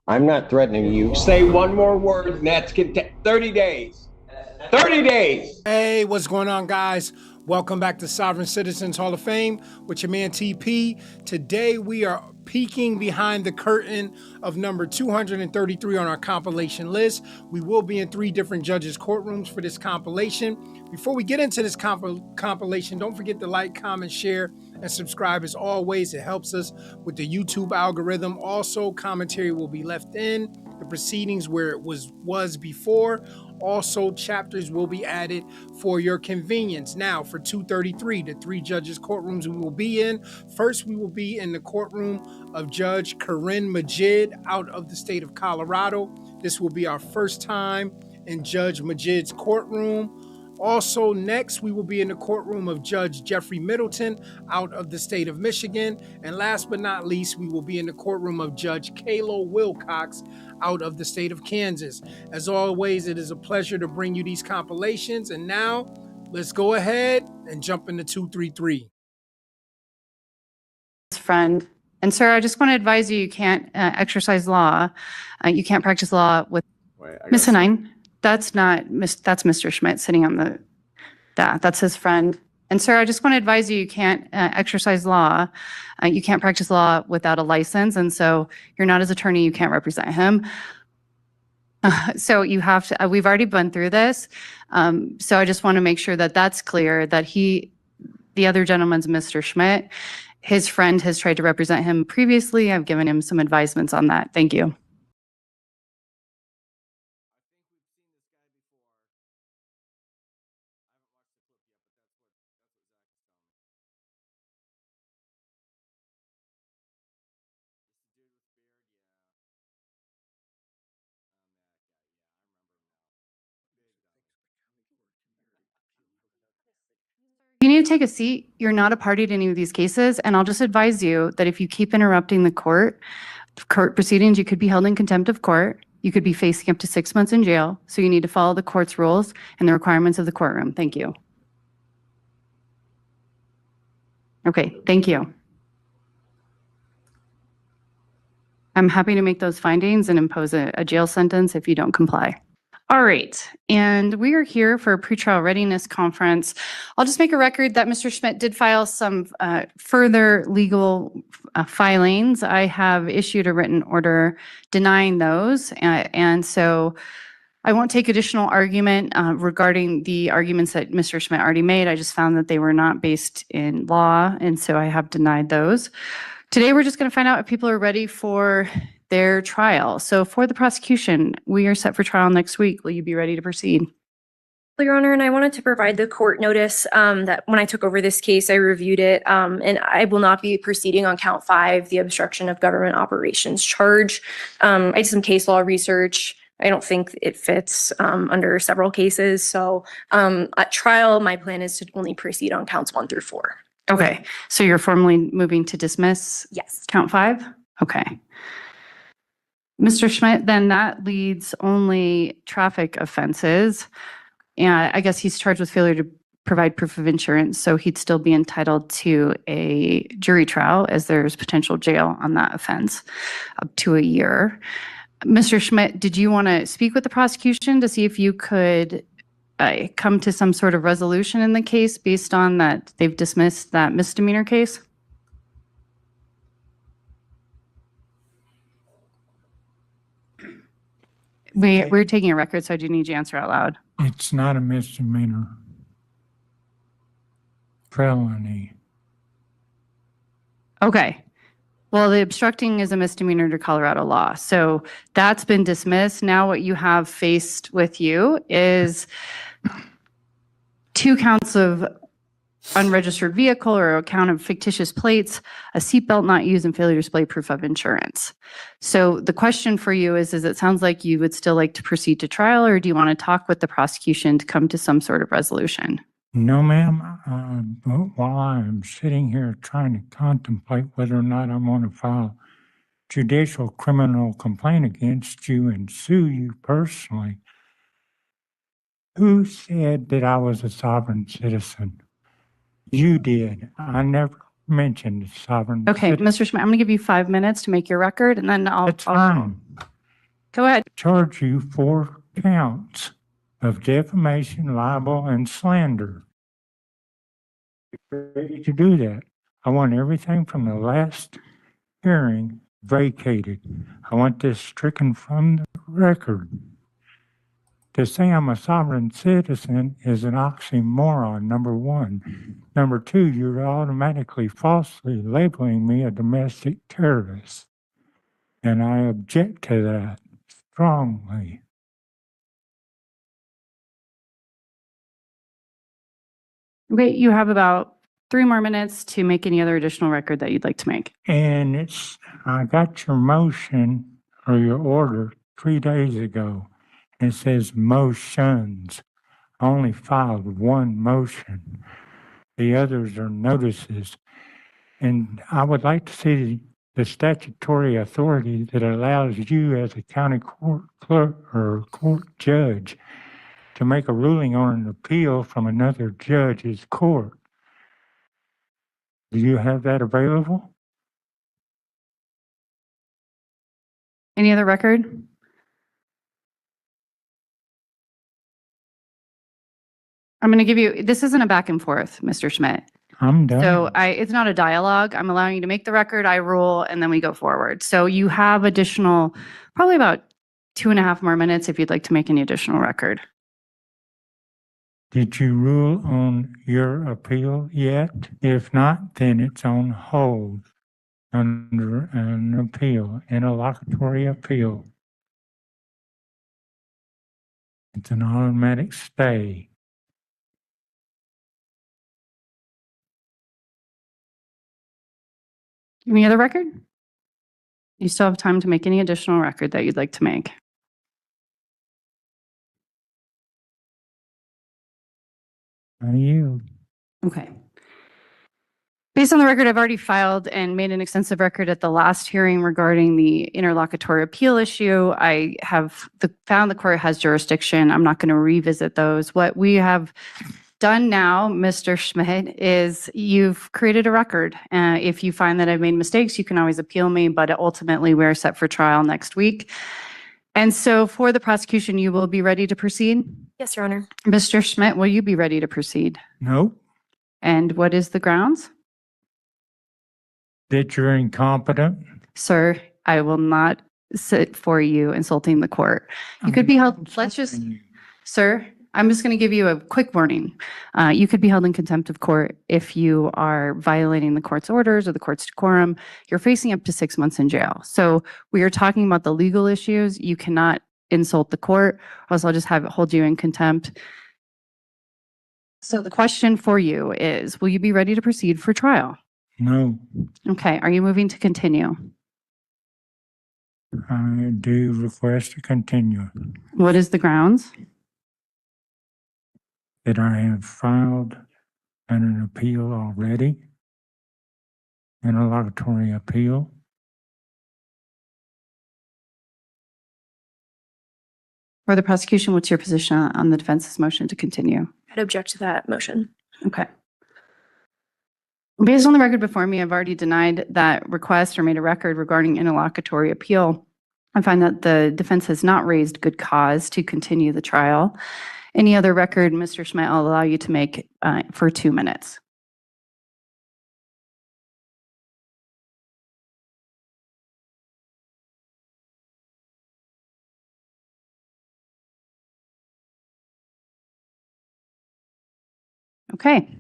I'm not threatening you. Say one more word, and that's 30 days. 30 days. Hey, what's going on, guys? Welcome back to Sovereign Citizens Hall of Fame with your man TP. Today we are peeking behind the curtain of number 233 on our compilation list. We will be in 3 different judges' courtrooms for this compilation. Before we get into this compilation, don't forget to like, comment, share, and subscribe. As always, it helps us with the YouTube algorithm. Also, commentary will be left in the proceedings where it was before. Also, chapters will be added for your convenience. Now, for 233, the 3 judges' courtrooms we will be in. First, we will be in the courtroom of Judge Karen Majid out of the state of Colorado. This will be our first time in Judge Majid's courtroom. Also, next, we will be in the courtroom of Judge Jeffrey Middleton out of the state of Michigan. And last but not least, we will be in the courtroom of Judge Kalo Wilcox out of the state of Kansas. As always, it is a pleasure to bring you these compilations. And now, let's go ahead and jump into 233. Friend. And sir, I just want to advise you, you can't exercise law. You can't practice law with Miss Hanine. That's Mr. Schmidt sitting on that's his friend. And sir, I just want to advise you, you can't exercise law. You can't practice law without a license. And so you're not his attorney, you can't represent him. So you have to, we've already been through this. So I just want to make sure that that's clear, that the other gentleman's Mr. Schmidt. His friend has tried to represent him previously. I've given him some advisements on that. Thank you. You need to take a seat. You're not a party to any of these cases. And I'll just advise you that if you keep interrupting the court proceedings, you could be held in contempt of court. You could be facing up to 6 months in jail. So you need to follow the court's rules and the requirements of the courtroom. Thank you. Okay, thank you. I'm happy to make those findings and impose a jail sentence if you don't comply. All right, and we are here for a pretrial readiness conference. I'll just make a record that Mr. Schmidt did file some further legal filings. I have issued a written order denying those, and so I won't take additional argument regarding the arguments that Mr. Schmidt already made. I just found that they were not based in law, and so I have denied those. Today, we're just going to find out if people are ready for their trial. So for the prosecution, we are set for trial next week. Will you be ready to proceed? Your Honor, and I wanted to provide the court notice that when I took over this case, I reviewed it, and I will not be proceeding on count 5, the obstruction of government operations charge. I did some case law research. I don't think it fits under several cases. So at trial, my plan is to only proceed on counts 1 through 4. Okay, so you're formally moving to dismiss? Yes. Count 5? Okay. Mr. Schmidt, then that leads only traffic offenses. And I guess he's charged with failure to provide proof of insurance, so he'd still be entitled to a jury trial as there's potential jail on that offense up to a year. Mr. Schmidt, did you want to speak with the prosecution to see if you could come to some sort of resolution in the case based on that they've dismissed that misdemeanor case? We're taking a record, so I do need you to answer out loud. It's not a misdemeanor. Felony. Okay. Well, the obstructing is a misdemeanor under Colorado law. So that's been dismissed. Now what you have faced with you is 2 counts of unregistered vehicle or a count of fictitious plates, a seatbelt not used, and failure to display proof of insurance. So the question for you is it sounds like you would still like to proceed to trial, or do you want to talk with the prosecution to come to some sort of resolution? No, ma'am. But while I'm sitting here trying to contemplate whether or not I want to file judicial criminal complaint against you and sue you personally, who said that I was a sovereign citizen? You did. I never mentioned sovereign Okay, citizen. Mr. Schmidt, I'm going to give you 5 minutes to make your record, and then I'll... That's fine. Go ahead. Charge you 4 counts of defamation, libel, and slander. Ready to do that. I want everything from the last hearing vacated. I want this stricken from the record. To say I'm a sovereign citizen is an oxymoron, number one. Number two, you're automatically falsely labeling me a domestic terrorist. And I object to that strongly. Okay, you have about 3 more minutes to make any other additional record that you'd like to make. And I got your motion or your order 3 days ago. It says motions. I only filed 1 motion. The others are notices. And I would like to see the statutory authority that allows you as a county court clerk or court judge to make a ruling on an appeal from another judge's court. Do you have that available? Any other record? I'm going to give you, this isn't a back and forth, Mr. Schmidt. I'm done. So it's not a dialogue. I'm allowing you to make the record, I rule, and then we go forward. So you have additional, probably about 2.5 more minutes if you'd like to make any additional record. Did you rule on your appeal yet? If not, then it's on hold under an appeal, interlocutory appeal. It's an automatic stay. Any other record? You still have time to make any additional record that you'd like to make. I yield. Okay. Based on the record, I've already filed and made an extensive record at the last hearing regarding the interlocutory appeal issue. I have found the court has jurisdiction. I'm not going to revisit those. What we have done now, Mr. Schmidt, is you've created a record. If you find that I've made mistakes, you can always appeal me, but ultimately we're set for trial next week. And so for the prosecution, you will be ready to proceed? Yes, Your Honor. Mr. Schmidt, will you be ready to proceed? Nope. And what is the grounds? That you're incompetent. Sir, I will not sit for you insulting the court. You could be held, let's just, sir, I'm just going to give you a quick warning. You could be held in contempt of court if you are violating the court's orders or the court's decorum. You're facing up to 6 months in jail. So we are talking about the legal issues. You cannot insult the court, or else I'll just hold you in contempt. So the question for you is, will you be ready to proceed for trial? No. Okay, are you moving to continue? I do request to continue. What is the grounds? That I have filed an appeal already, an interlocutory appeal. For the prosecution, what's your position on the defense's motion to continue? I'd object to that motion. Okay. Based on the record before me, I've already denied that request or made a record regarding interlocutory appeal. I find that the defense has not raised good cause to continue the trial. Any other record, Mr. Schmidt, I'll allow you to make for 2 minutes. Okay.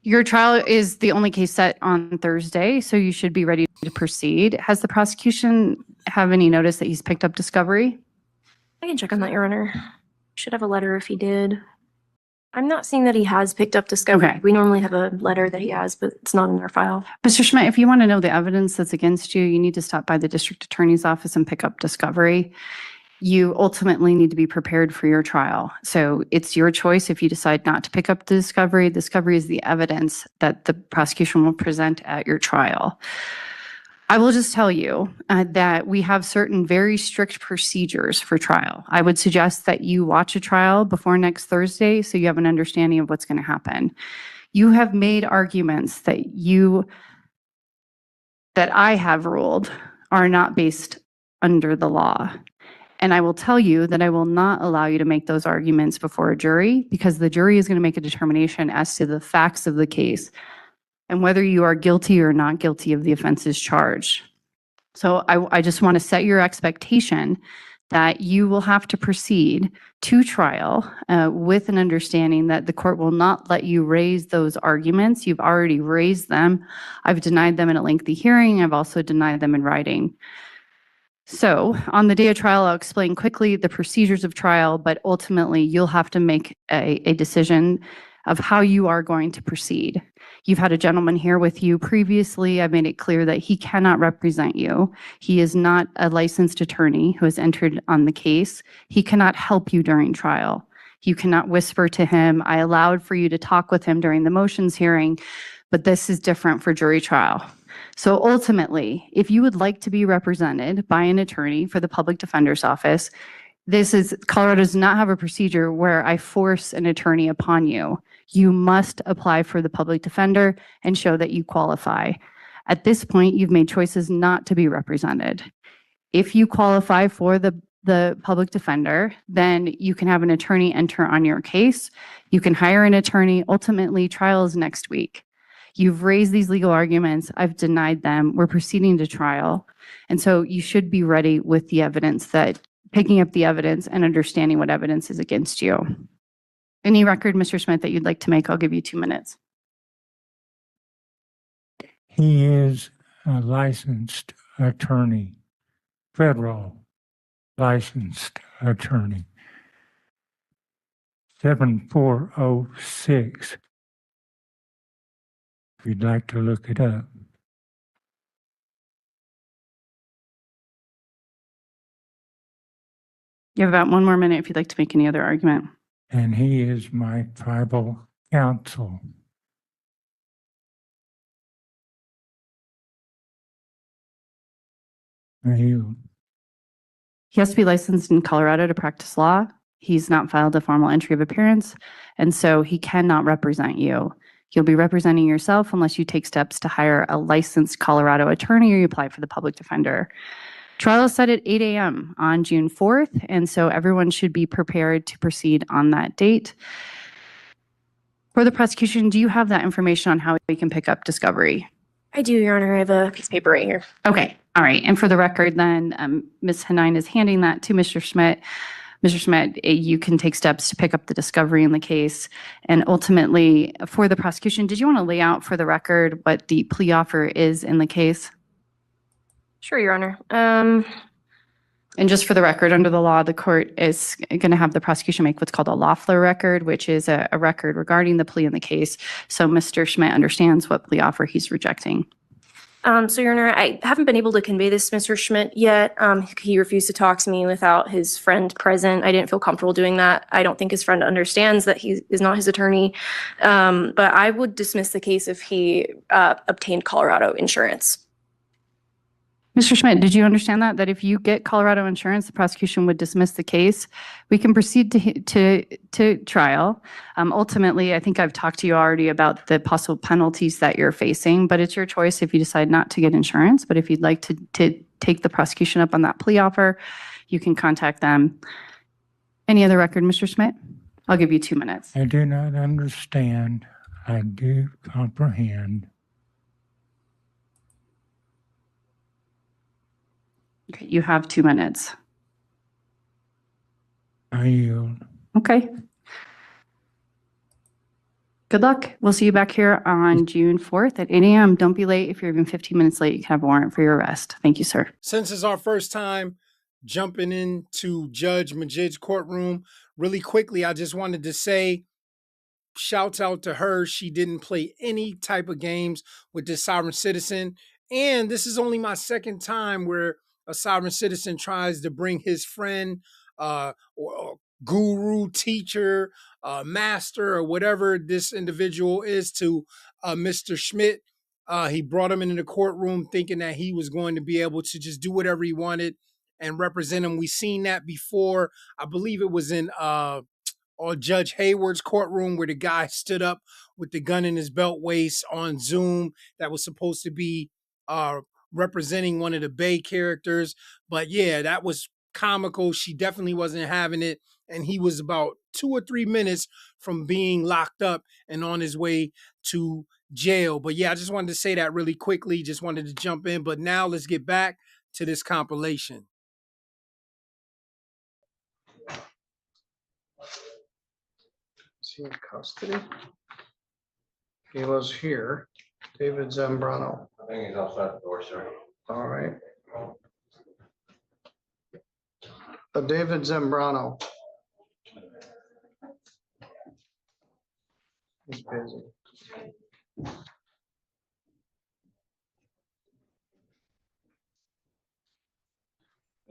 Your trial is the only case set on Thursday, so you should be ready to proceed. Has the prosecution have any notice that he's picked up discovery? I can check on that, Your Honor. Should have a letter if he did. I'm not seeing that he has picked up discovery. Okay. We normally have a letter that he has, but it's not in our file. Mr. Schmidt, if you want to know the evidence that's against you, you need to stop by the district attorney's office and pick up discovery. You ultimately need to be prepared for your trial. So it's your choice if you decide not to pick up the discovery. Discovery is the evidence that the prosecution will present at your trial. I will just tell you that we have certain very strict procedures for trial. I would suggest that you watch a trial before next Thursday so you have an understanding of what's going to happen. You have made arguments that I have ruled are not based under the law. And I will tell you that I will not allow you to make those arguments before a jury because the jury is going to make a determination as to the facts of the case and whether you are guilty or not guilty of the offenses charged. So I just want to set your expectation that you will have to proceed to trial with an understanding that the court will not let you raise those arguments. You've already raised them. I've denied them in a lengthy hearing. I've also denied them in writing. So on the day of trial, I'll explain quickly the procedures of trial, but ultimately you'll have to make a decision of how you are going to proceed. You've had a gentleman here with you previously. I made it clear that he cannot represent you. He is not a licensed attorney who has entered on the case. He cannot help you during trial. You cannot whisper to him. I allowed for you to talk with him during the motions hearing, but this is different for jury trial. So ultimately, if you would like to be represented by an attorney for the public defender's office, Colorado does not have a procedure where I force an attorney upon you. You must apply for the public defender and show that you qualify. At this point, you've made choices not to be represented. If you qualify for the public defender, then you can have an attorney enter on your case. You can hire an attorney. Ultimately, trial is next week. You've raised these legal arguments. I've denied them. We're proceeding to trial. And so you should be ready with the evidence picking up the evidence and understanding what evidence is against you. Any record, Mr. Smith, that you'd like to make, I'll give you 2 minutes. He is a licensed attorney, federal licensed attorney. 7406. If you'd like to look it up. You have about 1 more minute if you'd like to make any other argument. And he is my tribal counsel. He has to be licensed in Colorado to practice law. He's not filed a formal entry of appearance, and so he cannot represent you. You'll be representing yourself unless you take steps to hire a licensed Colorado attorney or you apply for the public defender. Trial is set at 8 a.m. on June 4th, and so everyone should be prepared to proceed on that date. For the prosecution, do you have that information on how we can pick up discovery? I do, Your Honor. I have a piece of paper right here. Okay, all right. And for the record, then Ms. Hanine is handing that to Mr. Schmidt. Mr. Schmidt, you can take steps to pick up the discovery in the case. And ultimately, for the prosecution, did you want to lay out for the record what the plea offer is in the case? Sure, Your Honor. And just for the record, under the law, the court is going to have the prosecution make what's called a Loeffler record, which is a record regarding the plea in the case. So Mr. Schmidt understands what plea offer he's rejecting. So, Your Honor, I haven't been able to convey this to Mr. Schmidt yet. He refused to talk to me without his friend present. I didn't feel comfortable doing that. I don't think his friend understands that he is not his attorney. But I would dismiss the case if he obtained Colorado insurance. Mr. Schmidt, did you understand that if you get Colorado insurance, the prosecution would dismiss the case? We can proceed to trial. Ultimately, I think I've talked to you already about the possible penalties that you're facing, but it's your choice if you decide not to get insurance. But if you'd like to take the prosecution up on that plea offer, you can contact them. Any other record, Mr. Schmidt? I'll give you 2 minutes. I do not understand. I do comprehend. Okay, you have 2 minutes. I yield. Okay. Good luck. We'll see you back here on June 4th at 8 a.m. Don't be late. If you're even 15 minutes late, you can have a warrant for your arrest. Thank you, sir. Since it's our first time jumping into Judge Majid's courtroom, really quickly, I just wanted to say, shouts out to her. She didn't play any type of games with this sovereign citizen. And this is only my second time where a sovereign citizen tries to bring his friend, or guru, teacher, master, or whatever this individual is to Mr. Schmidt. He brought him into the courtroom thinking that he was going to be able to just do whatever he wanted and represent him. We've seen that before. I believe it was in Judge Hayward's courtroom where the guy stood up with the gun in his belt waist on Zoom that was supposed to be representing one of the Bay characters. But yeah, that was comical. She definitely wasn't having it. And he was about 2 or 3 minutes from being locked up and on his way to jail. But yeah, I just wanted to say that really quickly. Just wanted to jump in. But now let's get back to this compilation. Is he in custody? He was here. David Zambrano. I think he's outside the door, sir. All right. David Zambrano. He's busy. How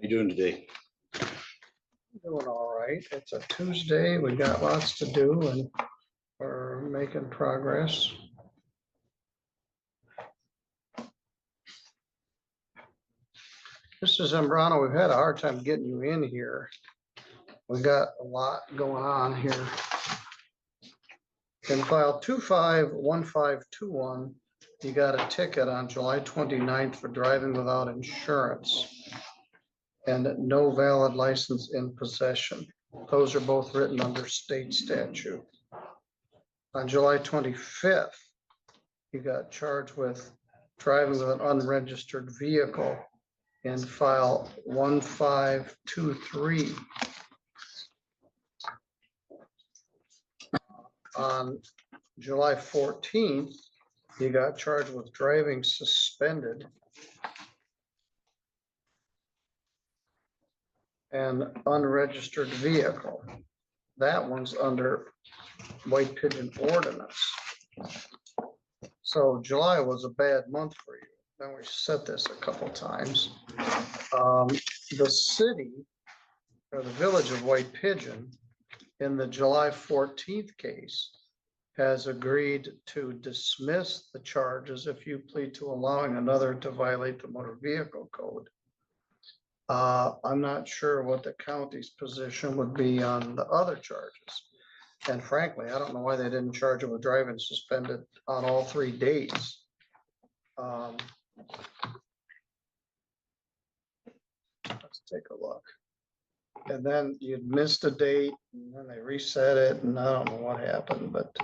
you doing today? Doing all right. It's a Tuesday. We got lots to do and we're making progress. Mr. Zambrano, we've had a hard time getting you in here. We got a lot going on here. In file 251521, you got a ticket on July 29th for driving without insurance and no valid license in possession. Those are both written under state statute. On July 25th, you got charged with driving with an unregistered vehicle in file 1523. On July 14th, you got charged with driving suspended and unregistered vehicle. That one's under White Pigeon ordinance. So July was a bad month for you. Then we set this a couple times. The city or the village of White Pigeon in the July 14th case has agreed to dismiss the charges if you plead to allowing another to violate the motor vehicle code. I'm not sure what the county's position would be on the other charges. And frankly, I don't know why they didn't charge him with driving suspended on all 3 days. Let's take a look. And then you'd missed a date and then they reset it and I don't know what happened, but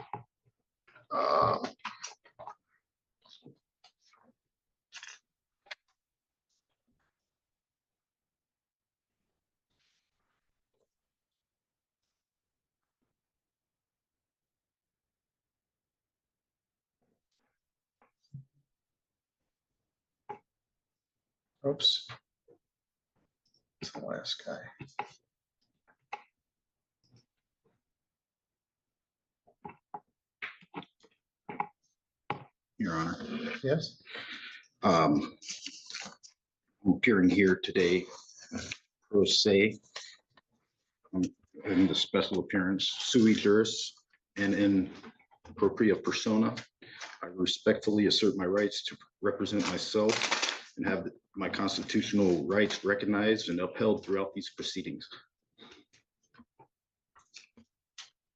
oops. It's the last guy. Your Honor. Yes. I'm appearing here today, pro se, in the special appearance sui juris and in propria persona. I respectfully assert my rights to represent myself and have my constitutional rights recognized and upheld throughout these proceedings.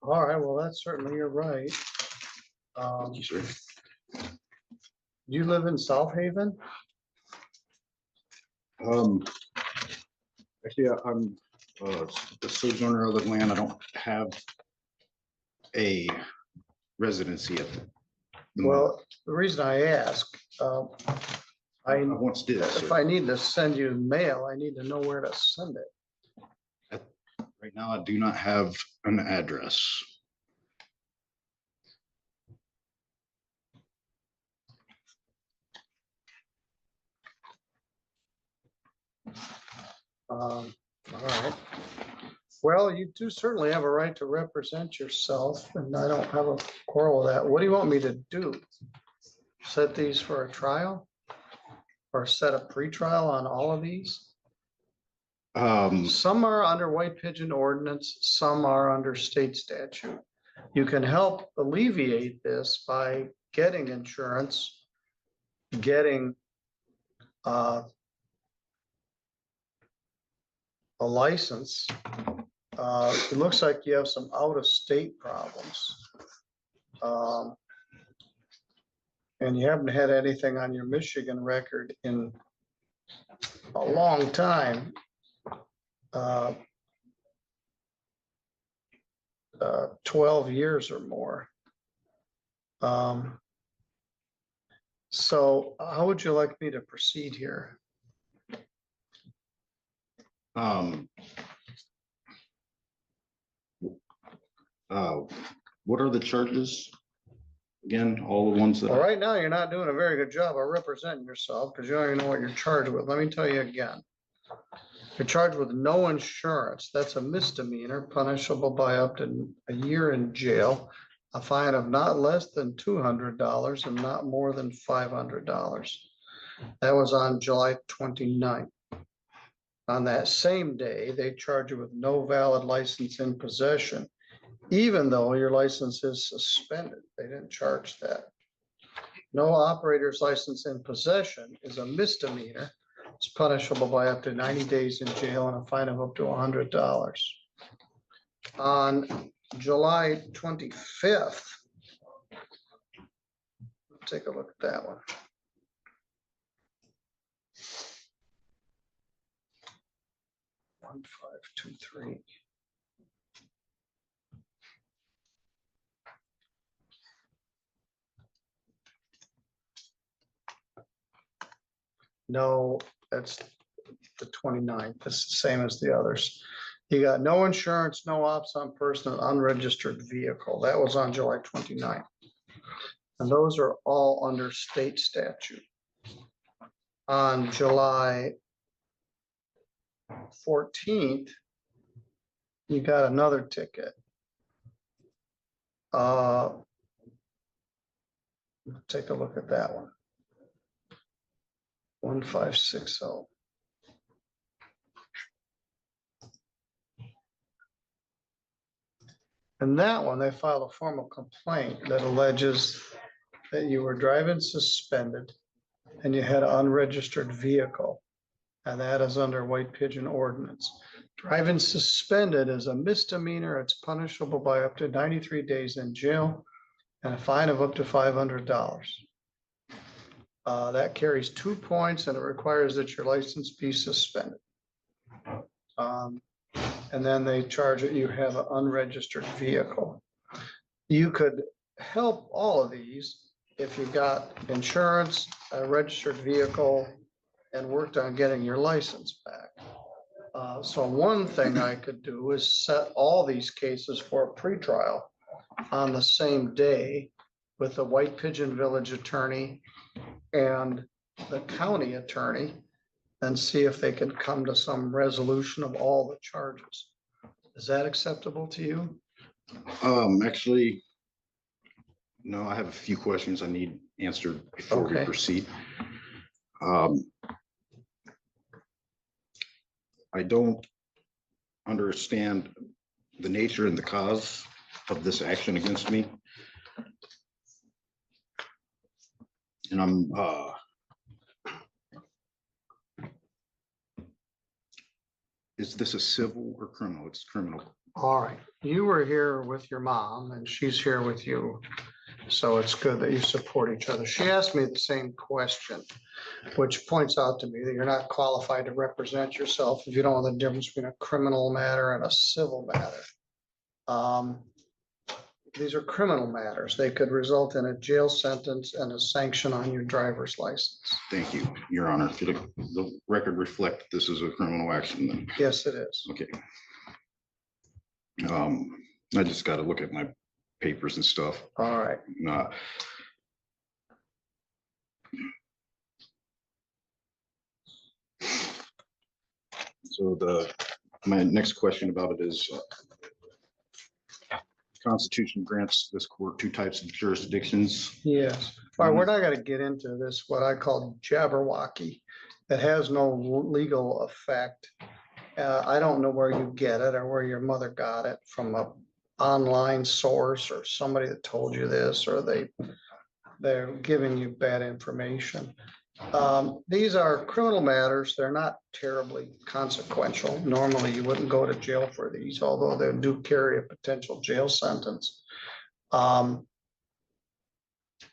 All right, well, that's certainly your right. Thank you, sir. You live in South Haven? Actually, I'm the sojourner of the land. I don't have a residency at the moment. Well, the reason I ask, I once did, if sir. I need to send you mail, I need to know where to send it. Right now, I do not have an address. All right. Well, you do certainly have a right to represent yourself, and I don't have a quarrel with that. What do you want me to do? Set these for a trial? Or set a pretrial on all of these? Some are under White Pigeon ordinance, some are under state statute. You can help alleviate this by getting insurance, getting a license. It looks like you have some out-of-state problems. and you haven't had anything on your Michigan record in a long time, 12 years or more. So how would you like me to proceed here? What are the charges? Again, all the ones that. Well, right now, you're not doing a very good job of representing yourself because you don't even know what you're charged with. Let me tell you again. You're charged with no insurance. That's a misdemeanor, punishable by up to a year in jail, a fine of not less than $200 and not more than $500. That was on July 29th. On that same day, they charge you with no valid license in possession, even though your license is suspended. They didn't charge that. No operator's license in possession is a misdemeanor. It's punishable by up to 90 days in jail and a fine of up to $100. On July 25th, let's take a look at that one. One, 5, 2, 3. No, that's the 29th. It's the same as the others. You got no insurance, no ops on person, unregistered vehicle. That was on July 29th. And those are all under state statute. On July 14th, you got another ticket. Take a look at that one. 1560. And that one, they filed a formal complaint that alleges that you were driving suspended and you had an unregistered vehicle. And that is under White Pigeon ordinance. Driving suspended is a misdemeanor. It's punishable by up to 93 days in jail and a fine of up to $500. That carries 2 points and it requires that your license be suspended. And then they charge that you have an unregistered vehicle. You could help all of these if you got insurance, a registered vehicle, and worked on getting your license back. So one thing I could do is set all these cases for a pretrial on the same day with the White Pigeon Village attorney and the county attorney and see if they can come to some resolution of all the charges. Is that acceptable to you? Actually, no, I have a few questions I need answered before we proceed. I don't understand the nature and the cause of this action against me. And I'm is this a civil or criminal? It's criminal. All right, you were here with your mom and she's here with you. So it's good that you support each other. She asked me the same question, which points out to me that you're not qualified to represent yourself if you don't know the difference between a criminal matter and a civil matter. These are criminal matters. They could result in a jail sentence and a sanction on your driver's license. Thank you, Your Honor. Should the record reflect this is a criminal action then? Yes, it is. Okay. I just got to look at my papers and stuff. All right. So my next question about it is Constitution grants this court 2 types of jurisdictions. Yes. All right, we're not going to get into this, what I call Jabberwocky. That has no legal effect. I don't know where you get it or where your mother got it from a online source or somebody that told you this, or they're giving you bad information. These are criminal matters. They're not terribly consequential. Normally you wouldn't go to jail for these, although they do carry a potential jail sentence.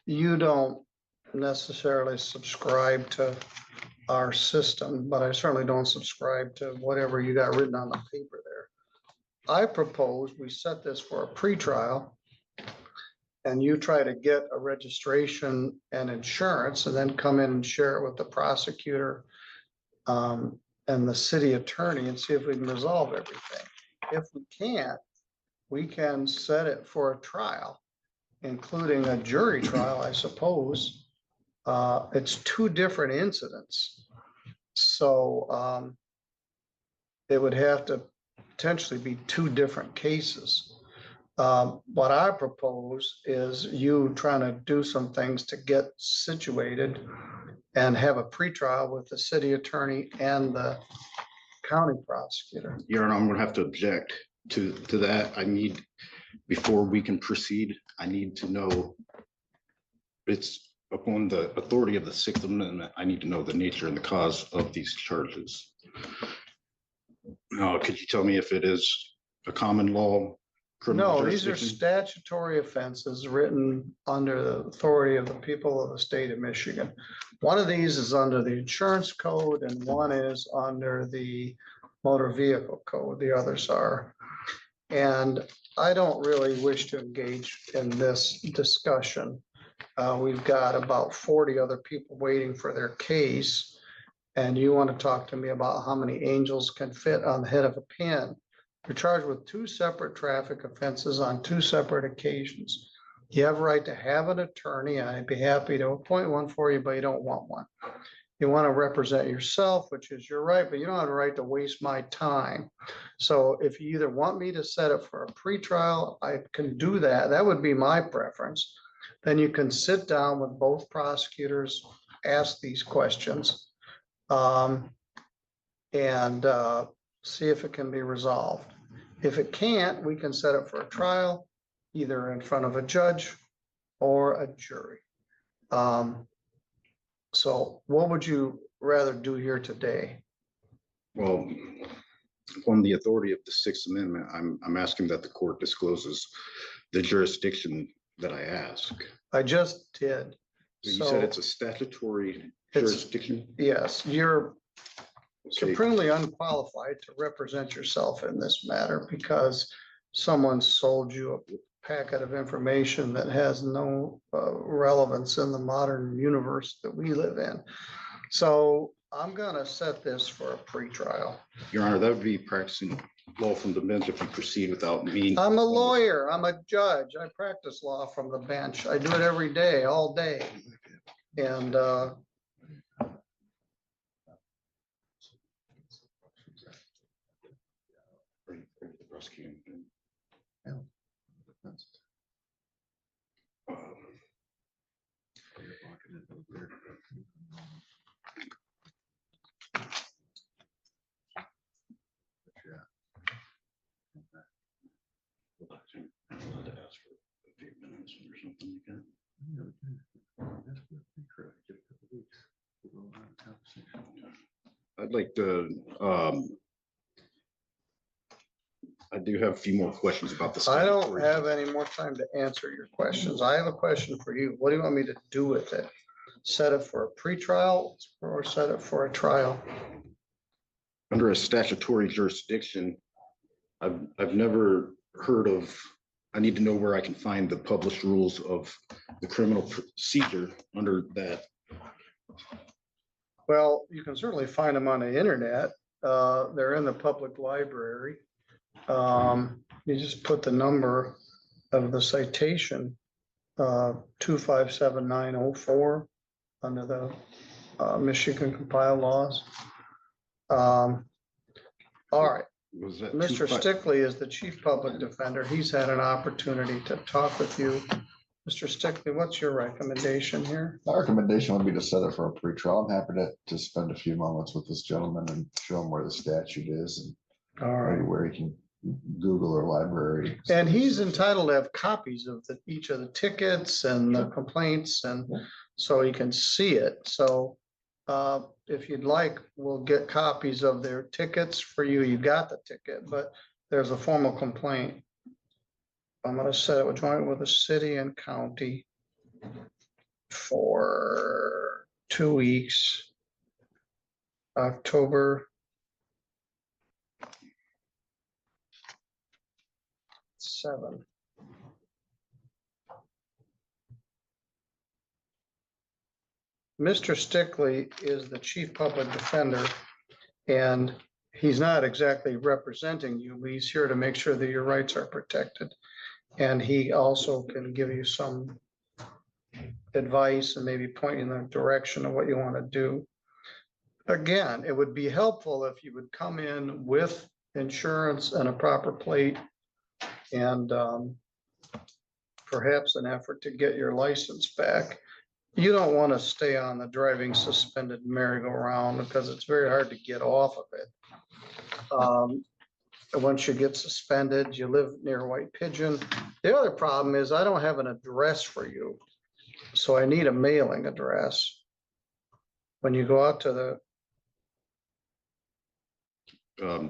You don't necessarily subscribe to our system, but I certainly don't subscribe to whatever you got written on the paper there. I propose we set this for a pretrial and you try to get a registration and insurance and then come in and share it with the prosecutor and the city attorney and see if we can resolve everything. If we can't, we can set it for a trial, including a jury trial, I suppose. It's two different incidents. So it would have to potentially be two different cases. What I propose is you trying to do some things to get situated and have a pretrial with the city attorney and the county prosecutor. Your Honor, I'm gonna have to object to that. I need, before we can proceed, I need to know, it's upon the authority of the Sixth Amendment, I need to know the nature and the cause of these charges. Could you tell me if it is a common law? No, these are statutory offenses written under the authority of the people of the state of Michigan. One of these is under the insurance code and one is under the motor vehicle code. The others are. And I don't really wish to engage in this discussion. We've got about 40 other people waiting for their case. And you want to talk to me about how many angels can fit on the head of a pin. You're charged with two separate traffic offenses on two separate occasions. You have a right to have an attorney. I'd be happy to appoint one for you, but you don't want one. You want to represent yourself, which is your right, but you don't have a right to waste my time. So if you either want me to set it for a pretrial, I can do that. That would be my preference. Then you can sit down with both prosecutors, ask these questions, and see if it can be resolved. If it can't, we can set it for a trial, either in front of a judge or a jury. So what would you rather do here today? Well, on the authority of the Sixth Amendment, I'm asking that the court discloses the jurisdiction that I ask. I just did. You said it's a statutory jurisdiction? Yes, you're Okay. supremely unqualified to represent yourself in this matter because someone sold you a packet of information that has no relevance in the modern universe that we live in. So I'm gonna set this for a pretrial. Your Honor, that would be practicing law from the bench if you proceed without me. I'm a lawyer, I'm a judge, I practice law from the bench. I do it every day, all day. And I'd like to, I do have a few more questions about the. I don't have any more time to answer your questions. I have a question for you. What do you want me to do with it? Set it for a pretrial or set it for a trial? Under a statutory jurisdiction, I've never heard of, I need to know where I can find the published rules of the criminal procedure under that. Well, you can certainly find them on the internet. They're in the public library. You just put the number of the citation, 257904 under the Michigan compiled laws. All right. Was that Mr. Stickley is the chief public defender. He's had an opportunity to talk with you. Mr. Stickley, what's your recommendation here? My recommendation would be to set it for a pretrial. I'm happy to spend a few moments with this gentleman and show him where the statute is and All right. maybe where he can Google or library. And he's entitled to have copies of each of the tickets and the complaints, and so he can see it. So if you'd like, we'll get copies of their tickets for you. You got the ticket, but there's a formal complaint. I'm gonna set it with joint with the city and county. for 2 weeks. October 7. Mr. Stickley is the chief public defender, and he's not exactly representing you, but he's here to make sure that your rights are protected. And he also can give you some advice and maybe point you in the direction of what you want to do. Again, it would be helpful if you would come in with insurance and a proper plate and perhaps an effort to get your license back. You don't want to stay on the driving suspended merry-go-round because it's very hard to get off of it. Once you get suspended, you live near White Pigeon. The other problem is I don't have an address for you, so I need a mailing address. When you go out to the,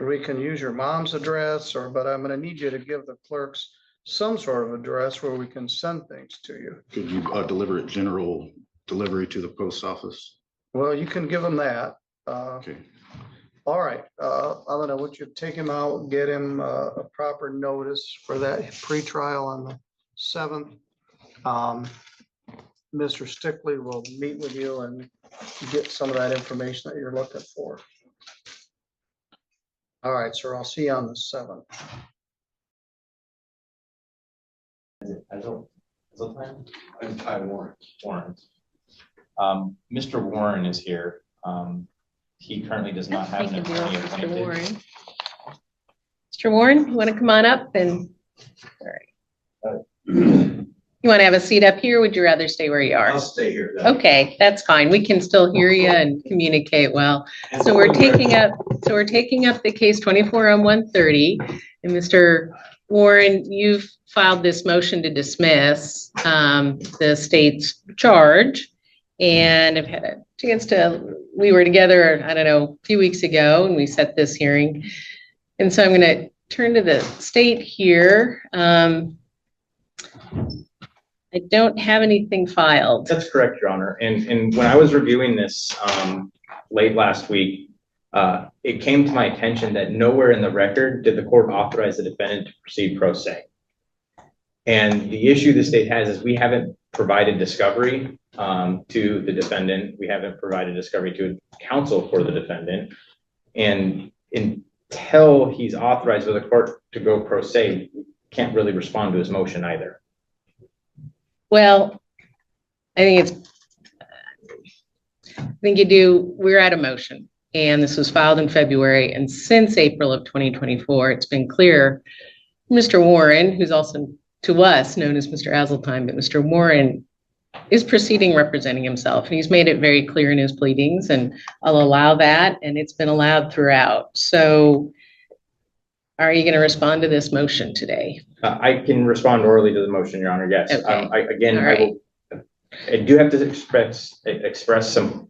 we can use your mom's address, but I'm going to need you to give the clerks some sort of address where we can send things to you. Could you deliver it general delivery to the post office? Well, you can give them that. Okay. All right, I'm gonna want you to take him out, get him a proper notice for that pretrial on the 7th. Mr. Stickley will meet with you and get some of that information that you're looking for. All right, sir, I'll see you on the 7th. I'm Ty Warren. Mr. Warren is here. He currently does not have an attorney appointed. Mr. Warren, you want to come on up and, all right. You want to have a seat up here? Or would you rather stay where you are? I'll stay here then. Okay, that's fine. We can still hear you and communicate well. So we're taking up the case 24-130. And Mr. Warren, you've filed this motion to dismiss the state's charge. And I've had a chance we were together, I don't know, a few weeks ago, and we set this hearing. And so I'm going to turn to the state here. I don't have anything filed. That's correct, Your Honor. And when I was reviewing this late last week, it came to my attention that nowhere in the record did the court authorize the defendant to proceed pro se. And the issue the state has is we haven't provided discovery to the defendant. We haven't provided discovery to counsel for the defendant. And until he's authorized by the court to go pro se, we can't really respond to his motion either. Well, I think you do. We're at a motion, and this was filed in February. And since April of 2024, it's been clear Mr. Warren, who's also to us known as Mr. Azeltine, but Mr. Warren is proceeding representing himself. And he's made it very clear in his pleadings, and I'll allow that. And it's been allowed throughout. So are you going to respond to this motion today? I can respond orally to the motion, Your Honor. Yes. Okay. I do have to express some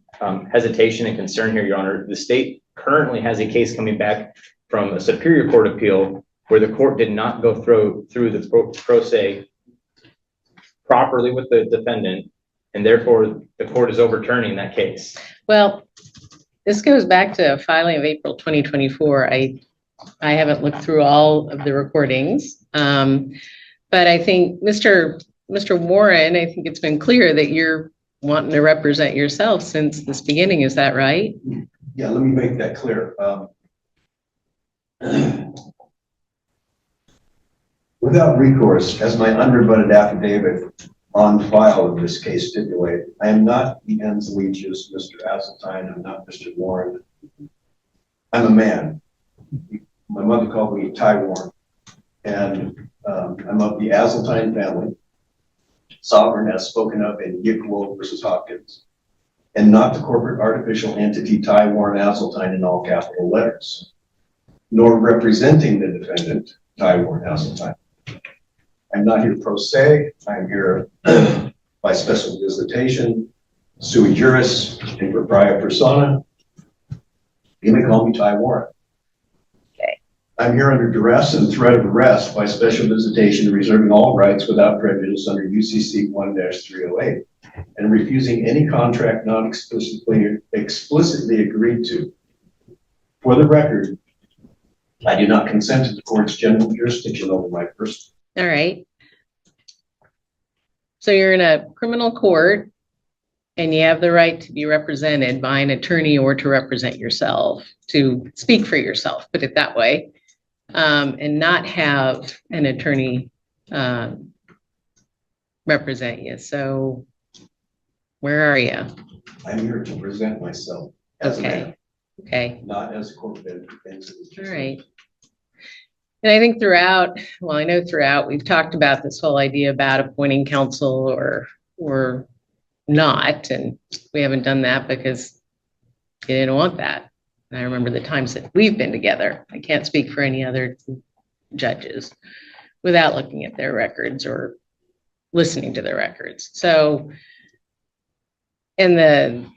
hesitation and concern here, Your Honor. The state currently has a case coming back from a Superior Court appeal where the court did not go through the pro se properly with the defendant, and therefore the court is overturning that case. Well, this goes back to filing of April 2024. I haven't looked through all of the recordings, but I think Mr. Warren, I think it's been clear that you're wanting to represent yourself since this beginning. Is that right? Yeah, let me make that clear. Without recourse, as my unrebutted affidavit on file in this case stipulate, I am not the ens legius, Mr. Azeltine. I'm not Mr. Warren. I'm a man. My mother called me Ty Warren, and I'm of the Azeltine family. Sovereign as spoken of in Yickwo versus Hopkins, and not the corporate artificial entity Ty Warren Azeltine in all capital letters, nor representing the defendant, Ty Warren Azeltine. I'm not here pro se. I'm here by special visitation, sui juris, in propria persona. You may call me Ty Warren. Okay. I'm here under duress and threat of arrest by special visitation, reserving all rights without prejudice under UCC 1-308, and refusing any contract not explicitly agreed to. For the record, I do not consent to the court's general jurisdiction over my person. All right. So you're in a criminal court and you have the right to be represented by an attorney or to represent yourself, to speak for yourself, put it that way, and not have an attorney represent you. So where are you? I'm here to present myself as a man, Okay. not as a court defendant. All right. And I think throughout, well, I know throughout, we've talked about this whole idea about appointing counsel or not, and we haven't done that because you didn't want that. And I remember the times that we've been together. I can't speak for any other judges without looking at their records or listening to their records. So, and the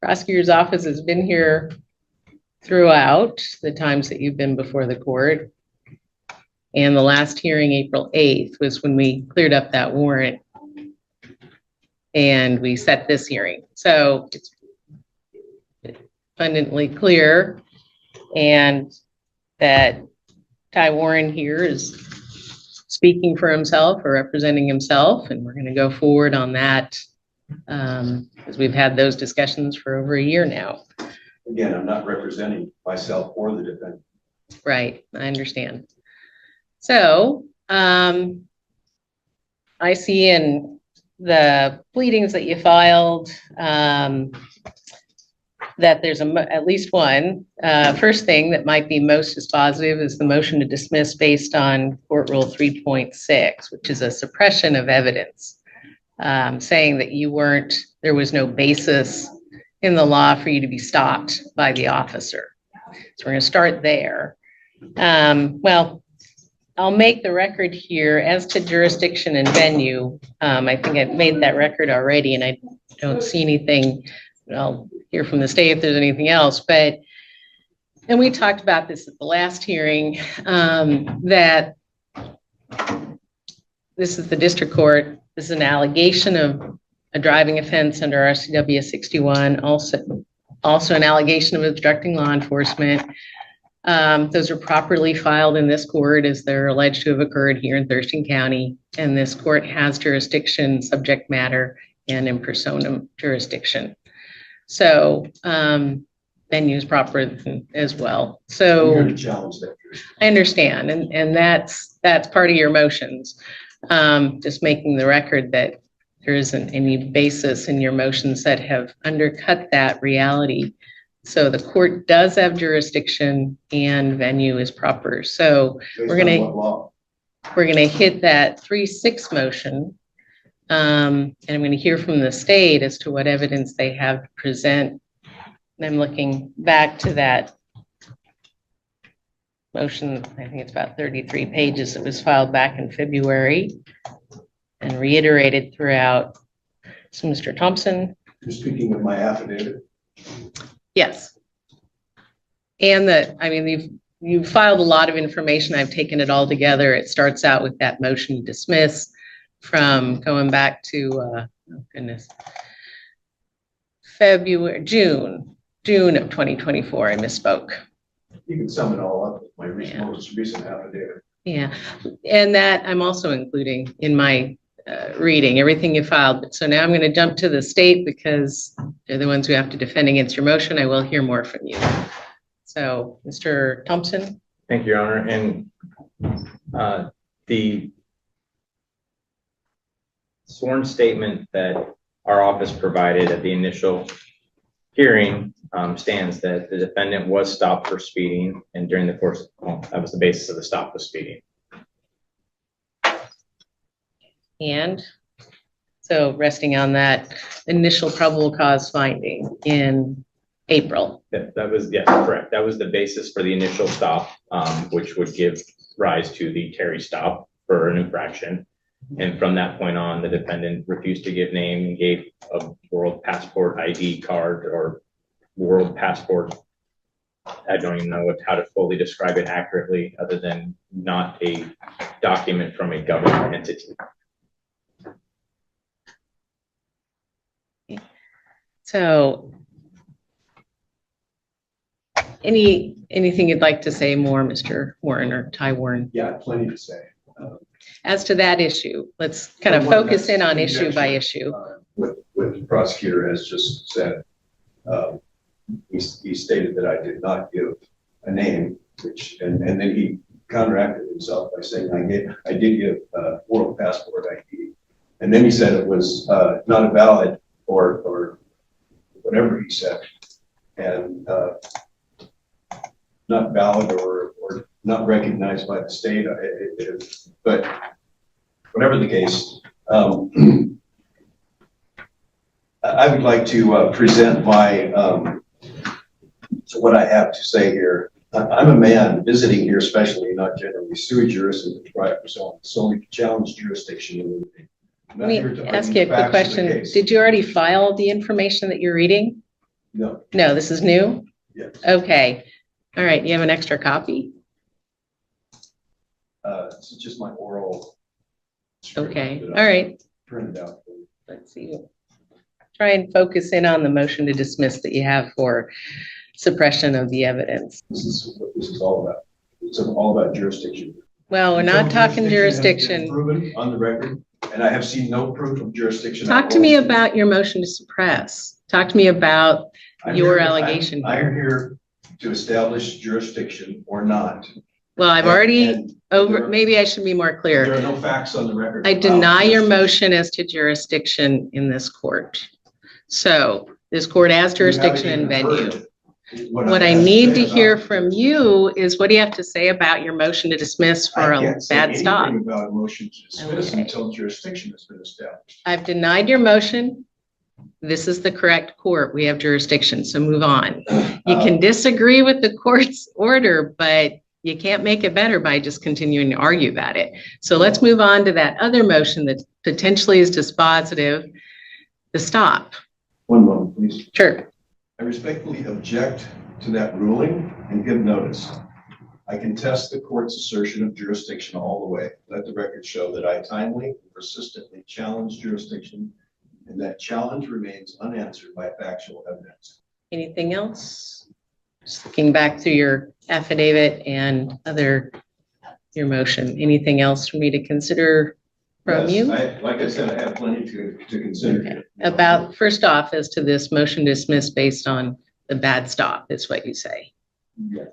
prosecutor's office has been here throughout the times that you've been before the court. And the last hearing, April 8th, was when we cleared up that warrant and we set this hearing. So it's abundantly clear, and that Ty Warren here is speaking for himself or representing himself, and we're going to go forward on that because we've had those discussions for over a year now. Again, I'm not representing myself or the defendant. Right, I understand. So I see in the pleadings that you filed that there's at least one. First thing that might be most dispositive is the motion to dismiss based on Court Rule 3.6, which is a suppression of evidence, saying that there was no basis in the law for you to be stopped by the officer. So we're going to start there. Well, I'll make the record here as to jurisdiction and venue. I think I've made that record already, and I don't see anything. I'll hear from the state if there's anything else. And we talked about this at the last hearing, that this is the district court. This is an allegation of a driving offense under RCW 61, also an allegation of obstructing law enforcement. Those are properly filed in this court as they're alleged to have occurred here in Thurston County. And this court has jurisdiction, subject matter, and in personam jurisdiction. So venue is proper as well. So I'm here to challenge that. I understand, and that's part of your motions. Just making the record that there isn't any basis in your motions that have undercut that reality. So the court does have jurisdiction and venue is proper. So we're gonna hit that 3-6 motion. And I'm going to hear from the state as to what evidence they have to present. And I'm looking back to that motion. I think it's about 33 pages. It was filed back in February and reiterated throughout. So Mr. Thompson. You're speaking of my affidavit? Yes. And you've filed a lot of information. I've taken it all together. It starts out with that motion to dismiss from going back to, June of 2024. I misspoke. You can sum it all up with my most recent affidavit. Yeah, and that I'm also including in my reading, everything you filed. So now I'm going to jump to the state because they're the ones who have to defend against your motion. I will hear more from you. So, Mr. Thompson. Thank you, Your Honor. And the sworn statement that our office provided at the initial hearing stands that the defendant was stopped for speeding, and during the course, that was the basis of the stop was speeding. And so resting on that initial probable cause finding in April. That was, yes, correct. That was the basis for the initial stop, which would give rise to the Terry stop for an infraction. And from that point on, the defendant refused to give name and gave a world passport ID card or world passport I don't even know how to fully describe it accurately, other than not a document from a government entity. So anything you'd like to say more, Mr. Warren or Ty Warren? Yeah, plenty to say. As to that issue, let's kind of focus in on issue by issue. What the prosecutor has just said. He stated that I did not give a name, and then he counteracted himself by saying I did give oral passport ID. And then he said it was not a valid or whatever he said, and not valid or not recognized by the state. But whatever the case, I would like to present what I have to say here. I'm a man visiting here, especially not generally sui juris and deprived persona, solely to challenge jurisdiction. Let me ask you a quick question. Did you already file the information that you're reading? No. No, this is new? Yes. Okay. All right. You have an extra copy? This is just my oral. Okay. All right. Printed out. Let's see. Try and focus in on the motion to dismiss that you have for suppression of the evidence. This is what this is all about. It's all about jurisdiction. Well, we're not talking jurisdiction. Has been proven on the record, and I have seen no proof of jurisdiction. Talk to me about your motion to suppress. Talk to me about your allegation I'm here. here to establish jurisdiction or not. Well, I've already maybe I should be more There clear. are no facts on the record. I deny your motion as to jurisdiction in this court. So this court has jurisdiction and venue. What I need to hear from you is what do you have to say about your motion to dismiss for a bad stop? About a motion to dismiss Okay. until jurisdiction has been established. I've denied your motion. This is the correct court. We have jurisdiction, so move on. You can disagree with the court's order, but you can't make it better by just continuing to argue about it. So let's move on to that other motion that potentially is dispositive, the stop. One moment, please. Sure. I respectfully object to that ruling and give notice. I contest the court's assertion of jurisdiction all the way. Let the record show that I timely and persistently challenge jurisdiction, and that challenge remains unanswered by factual evidence. Anything else? Just looking back through your affidavit and your motion. Anything else for me to consider from Yes, you? like I said, I have plenty to consider. Okay. About, first off, as to this motion dismissed based on the bad stop, is what you say. Yeah.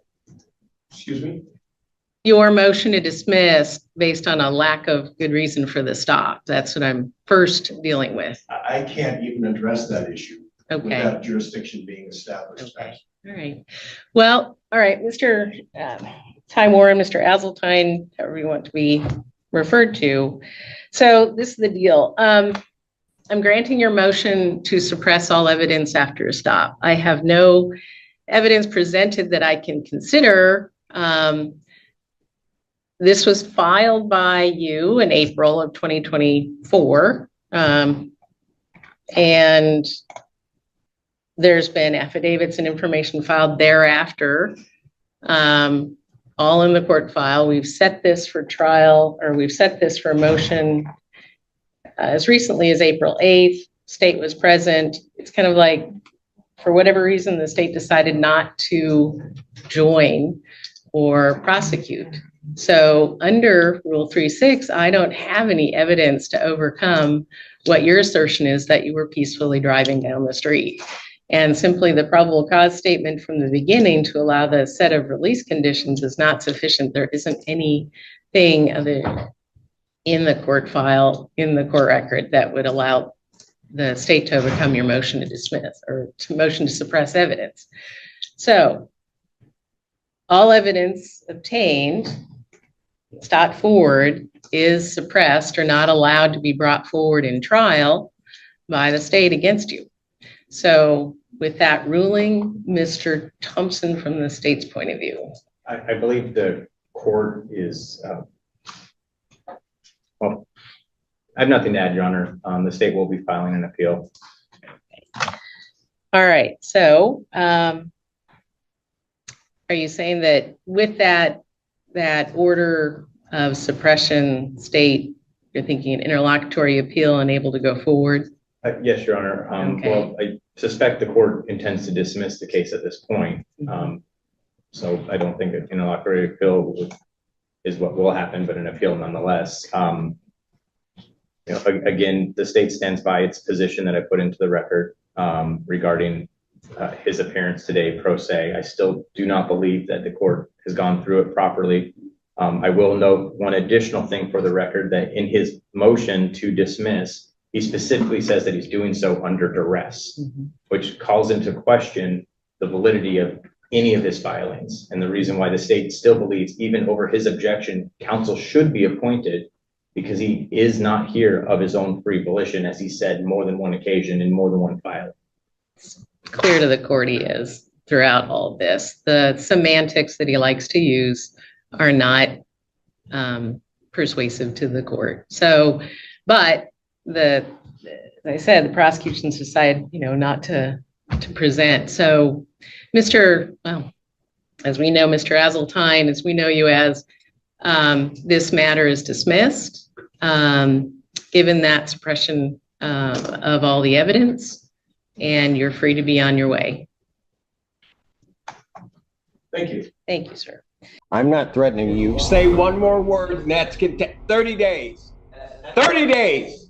Excuse me? Your motion to dismiss based on a lack of good reason for the stop. That's what I'm first dealing with. I can't even address that issue Okay. without jurisdiction being established. Okay. All right. Well, all right, Mr. Ty Warren, Mr. Azeltine, however you want to be referred to. So this is the deal. I'm granting your motion to suppress all evidence after a stop. I have no evidence presented that I can consider. This was filed by you in April of 2024. And there's been affidavits and information filed thereafter, all in the court file. We've set this for trial, or we've set this for motion as recently as April 8th. State was present. It's kind of like, for whatever reason, the state decided not to join or prosecute. So under Rule 3.6, I don't have any evidence to overcome what your assertion is that you were peacefully driving down the street. And simply the probable cause statement from the beginning to allow the set of release conditions is not sufficient. There isn't anything other in the court file, in the court record, that would allow the state to overcome your motion to dismiss or to motion to suppress evidence. So all evidence obtained, stop forward, is suppressed or not allowed to be brought forward in trial by the state against you. So with that ruling, Mr. Thompson, from the state's point of view. I believe the court is, well, I have nothing to add, Your Honor. The state will be filing an appeal. All right, so Are you saying that with that order of suppression state, you're thinking an interlocutory appeal and able to go forward? Yes, Your Honor. Okay. Well, I suspect the court intends to dismiss the case at this point. So I don't think an interlocutory appeal is what will happen, but an appeal nonetheless. Again, the state stands by its position that I put into the record regarding his appearance today pro se. I still do not believe that the court has gone through it properly. I will note one additional thing for the record, that in his motion to dismiss, he specifically says that he's doing so under duress, which calls into question the validity of any of his filings. And the reason why the state still believes, even over his objection, counsel should be appointed, because he is not here of his own free volition, as he said more than one occasion in more than one filing. Clear to the court he is throughout all of this. The semantics that he likes to use are not persuasive to the court. So, but as I said, the prosecution's decided, not to present. So, as we know, Mr. Azeltine, as we know you as, this matter is dismissed, given that suppression of all the evidence, and you're free to be on your way. Thank you. Thank you, sir. I'm not threatening you. Say one more word and that's contempt. 30 days. 30 days.